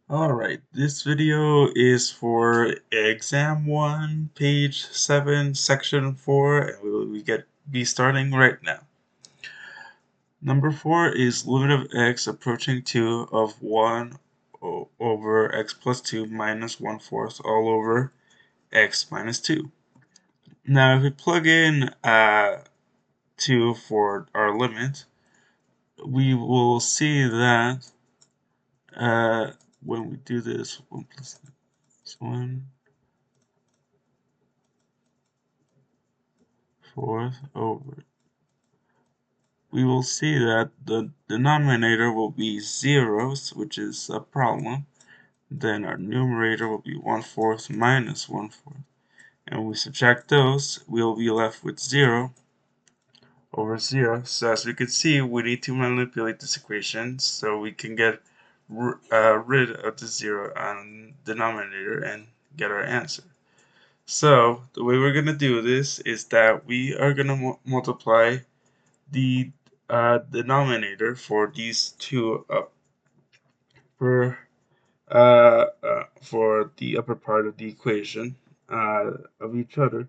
Alright, this video is for exam 1, page 7, section 4, and we be starting right now. Number 4 is limit of x approaching 2 of 1 over x plus 2 minus 1/4 all over x minus 2. Now if we plug in 2 for our limit, we will see that when we do this, 1 plus 1 fourth over, we will see that the denominator will be zeros, which is a problem. Then our numerator will be 1/4 minus 1/4. And when we subtract those, we'll be left with 0 over 0. So as we can see, we need to manipulate this equation so we can get rid of the 0 on the denominator and get our answer. So the way we're going to do this is that we are going to multiply the denominator for these two for the upper part of the equation of each other.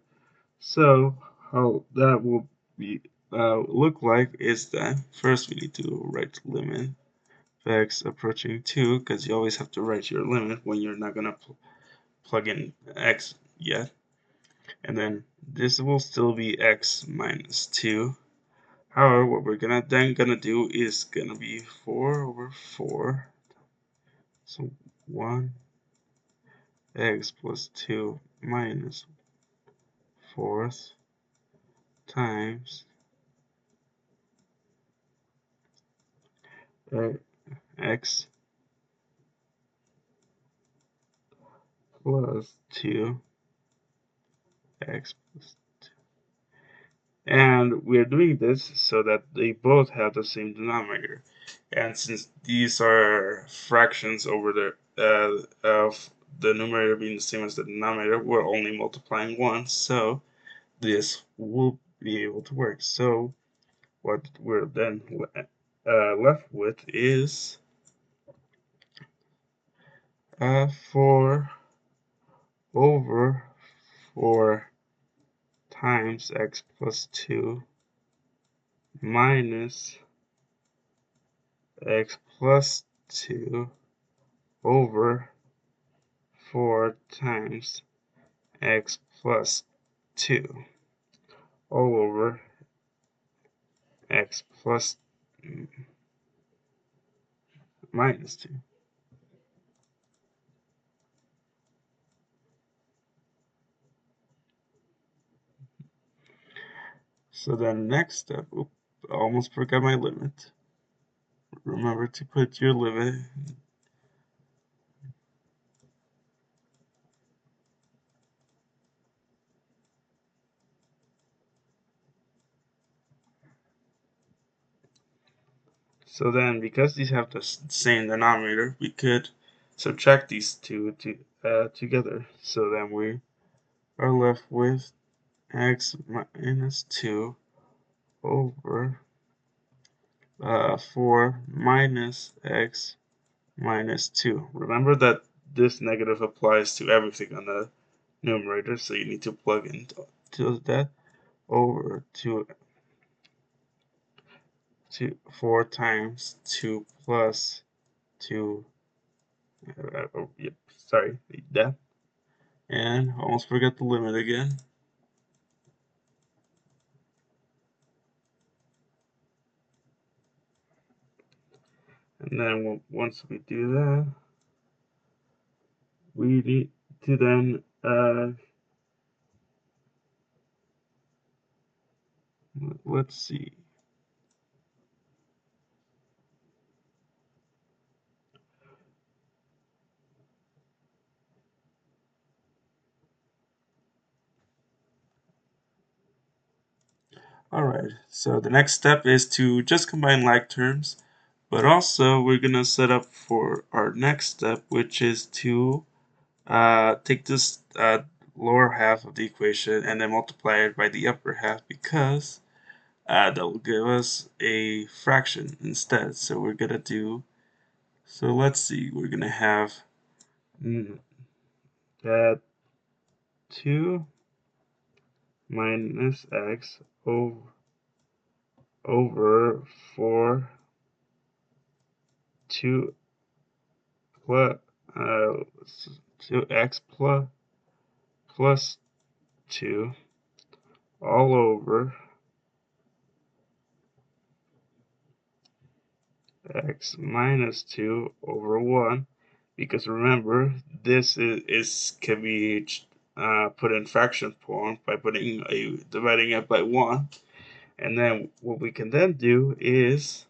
So how that will be look like is that first we need to write limit of x approaching 2, because you always have to write your limit when you're not gonna plug in x yet, and then this will still be x minus 2. However, what we're gonna do is gonna be 4 over 4, so 1 x plus 2 minus 4th times x plus 2 x plus 2. And we're doing this so that they both have the same denominator. And since these are fractions over of the numerator being the same as the denominator, we're only multiplying once, so this will be able to work. So what we're then left with is 4 over 4 times x plus 2 minus x plus 2 over 4 times x plus 2 all over x plus minus 2. So then next step, oops, I almost forgot my limit. Remember to put your limit. So then, because these have the same denominator, we could subtract these two together. So then we are left with x minus 2 over 4 minus x minus 2. Remember that this negative applies to everything on the numerator, so you need to plug in to that over 4 times 2 plus 2. Yep, sorry, that. And almost forgot the limit again. And then once we do that, we need to then let's see. Alright, so the next step is to just combine like terms, but also we're gonna set up for our next step, which is to take this lower half of the equation and then multiply it by the upper half, because that will give us a fraction instead. So we're gonna do So let's see, we're going to have that 2 minus x over 4 2 plus 2x plus 2 all over x minus 2 over 1, because remember this can be put in fraction form by dividing it by 1, and then what we can then do is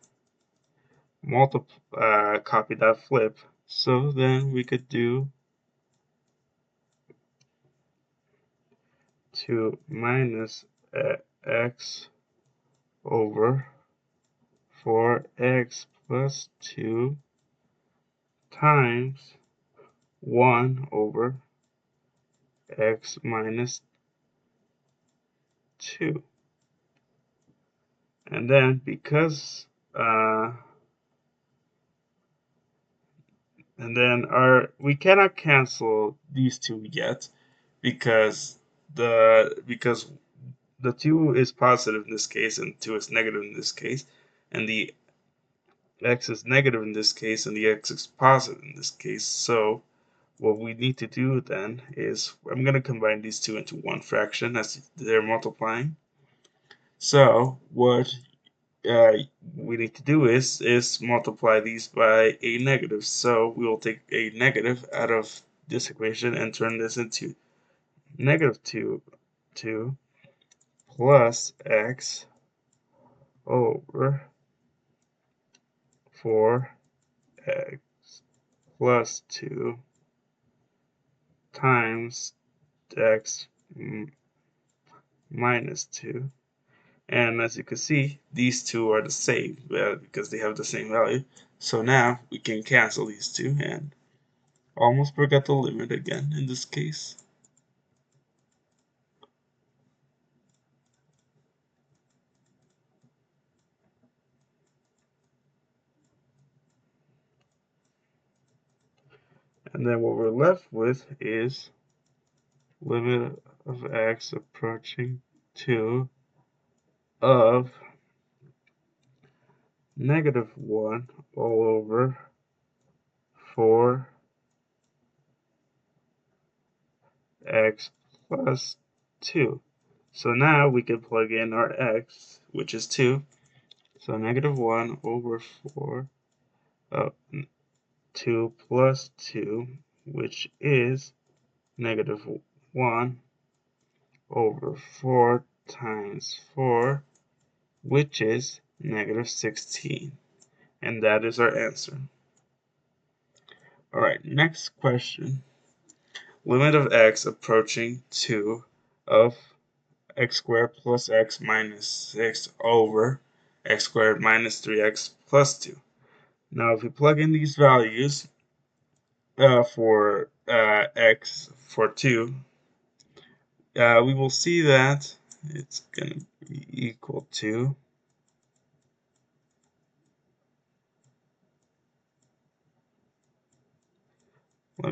copy that flip. So then we could do 2 minus x over 4x plus 2 times 1 over x minus 2. And then because we cannot cancel these two yet, because the 2 is positive in this case and 2 is negative in this case, and the x is negative in this case and the x is positive in this case. So what we need to do then is I'm going to combine these two into one fraction as they're multiplying. So what we need to do is multiply these by a negative. So we will take a negative out of this equation and turn this into negative 2 plus x over 4x plus 2 times x minus 2. And as you can see, these two are the same because they have the same value. So now we can cancel these two and almost forgot the limit again in this case. And then what we're left with is limit of x approaching 2 of negative 1 all over 4x plus 2. So now we can plug in our x, which is 2. So negative 1 over 4, 2 plus 2, which is negative 1 over 4 times 4, which is negative 16. And that is our answer. Alright, next question. Limit of x approaching 2 of x squared plus x minus 6 over x squared minus 3x plus 2. Now if we plug in these values for x for 2, we will see that it's going to be equal to let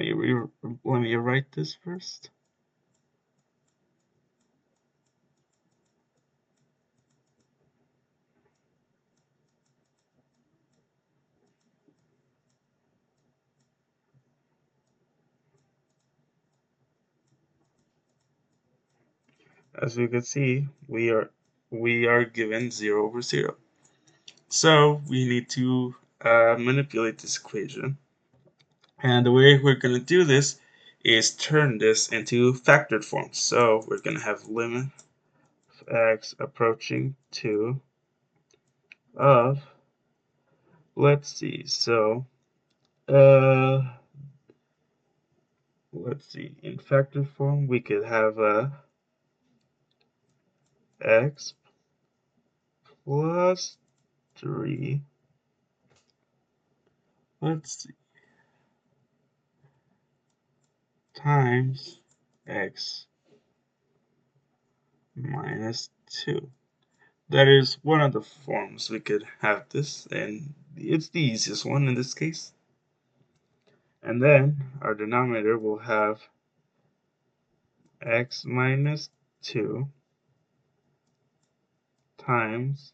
me write this first. As you can see, we are given 0 over 0. So we need to manipulate this equation. And the way we're going to do this is turn this into factored form. So we're going to have limit of x approaching 2 of, let's see, so let's see, in factored form we could have x plus 3, let's see, times x minus 2. That is one of the forms we could have this, and it's the easiest one in this case. And then our denominator will have x minus 2 times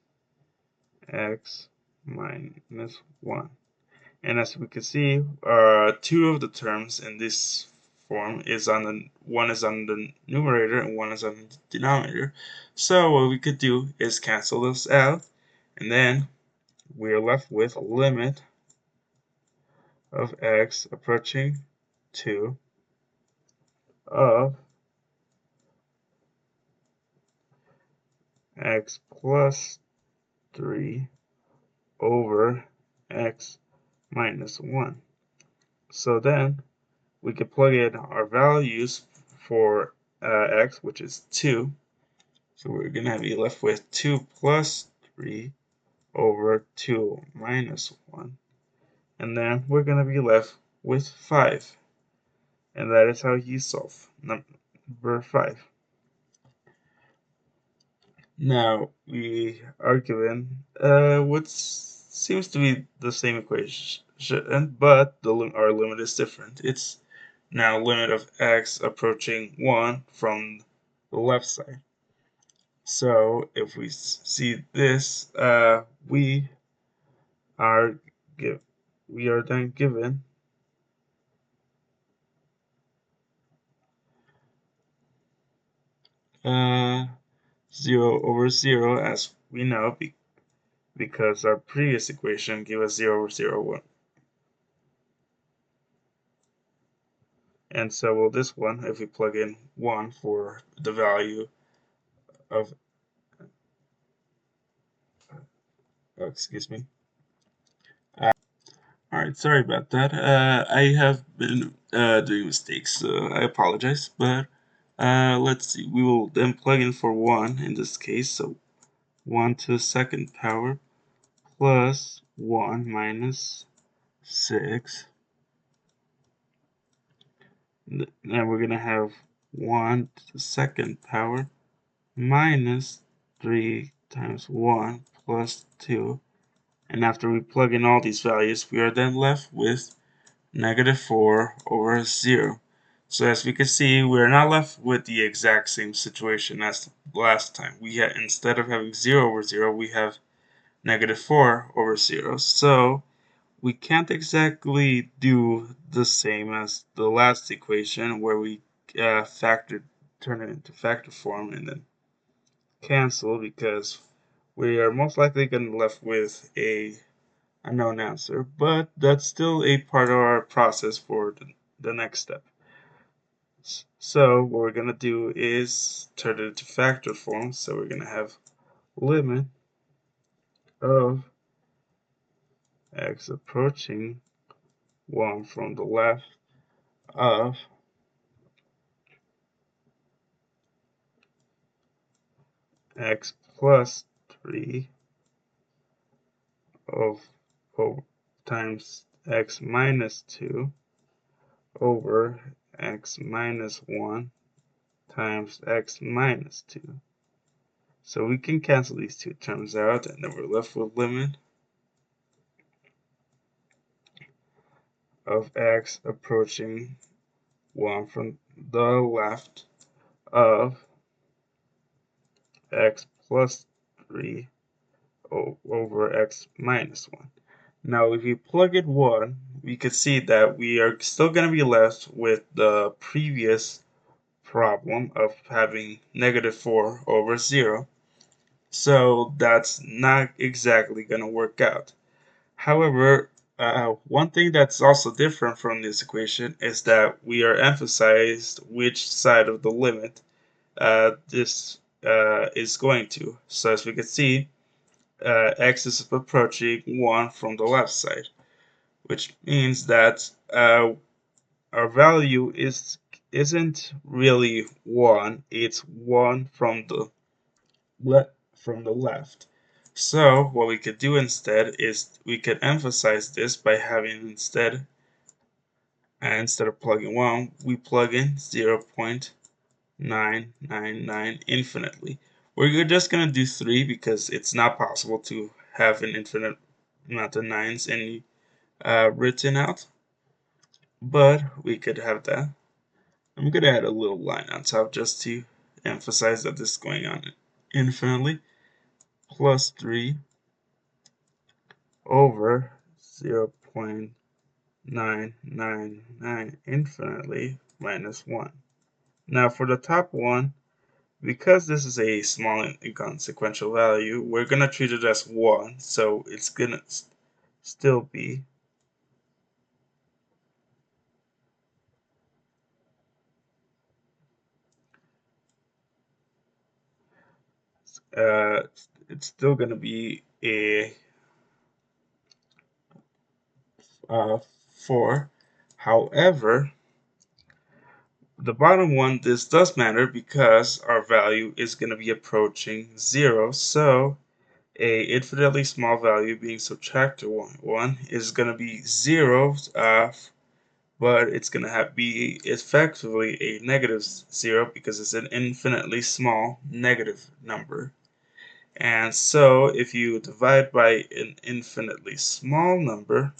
x minus 1. And as we can see, two of the terms in this form is on the one is on the numerator and one is on the denominator. So what we could do is cancel this out, and then we are left with a limit of x approaching 2 of x plus 3 over x minus 1. So then we could plug in our values for x, which is 2. So we're going to be left with 2 plus 3 over 2 minus 1. And then we're going to be left with 5. And that is how you solve number 5. Now we are given what seems to be the same equation, but our limit is different. It's now limit of x approaching 1 from the left side. So if we see this, we are then given uh, 0 over 0, as we know, because our previous equation gave us 0 over 0, 1. And so will this one, if we plug in 1 for the value of, excuse me. Alright, sorry about that. I have been doing mistakes, so I apologize. But let's see, we will then plug in for 1 in this case. So 1 to the second power plus 1 minus 6. Then we're going to have 1 to the second power minus 3 times 1 plus 2. And after we plug in all these values, we are then left with negative 4 over 0. So as we can see, we are not left with the exact same situation as last time. Instead of having 0 over 0, we have negative 4 over 0. So we can't exactly do the same as the last equation where we turn it into factor form and then cancel, because we are most likely going to be left with a unknown answer, but that's still a part of our process for the next step. So what we're going to do is turn it into factor form. So we're going to have limit of x approaching 1 from the left of x plus 3 of times x minus 2 over x minus 1 times x minus 2. So we can cancel these two terms out, and then we're left with limit of x approaching 1 from the left of x plus 3 over x minus 1. Now if you plug in 1, we can see that we are still going to be left with the previous problem of having negative 4 over 0. So that's not exactly going to work out. However, one thing that's also different from this equation is that we are emphasized which side of the limit this is going to. So as we can see, x is approaching 1 from the left side, which means that our value isn't really 1, it's 1 from the left. So what we could do instead is we could emphasize this by having instead of plugging 1, we plug in 0.999 infinitely. We're just going to do 3 because it's not possible to have an infinite amount of 9s written out. but we could have that. I'm going to add a little line on top just to emphasize that this is going on infinitely. Plus 3 over 0.999 infinitely minus 1. Now for the top one, because this is a small inconsequential value, we're going to treat it as 1, so it's going to still be uh, it's still going to be a 4. However, the bottom one, this does matter because our value is going to be approaching 0, so a infinitely small value being subtracted 1 is going to be 0, but it's going to be effectively a negative 0 because it's an infinitely small negative number. And so if you divide by an infinitely small number,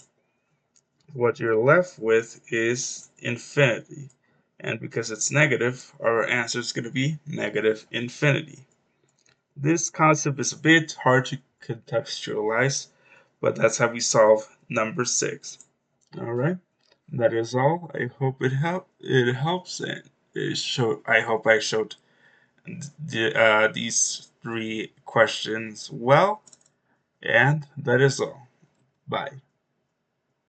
what you're left with is infinity. And because it's negative, our answer is going to be negative infinity. This concept is a bit hard to contextualize, but that's how we solve number 6. All right, that is all. I hope it helps, and I hope I showed these 3 questions well, and that is all. Bye.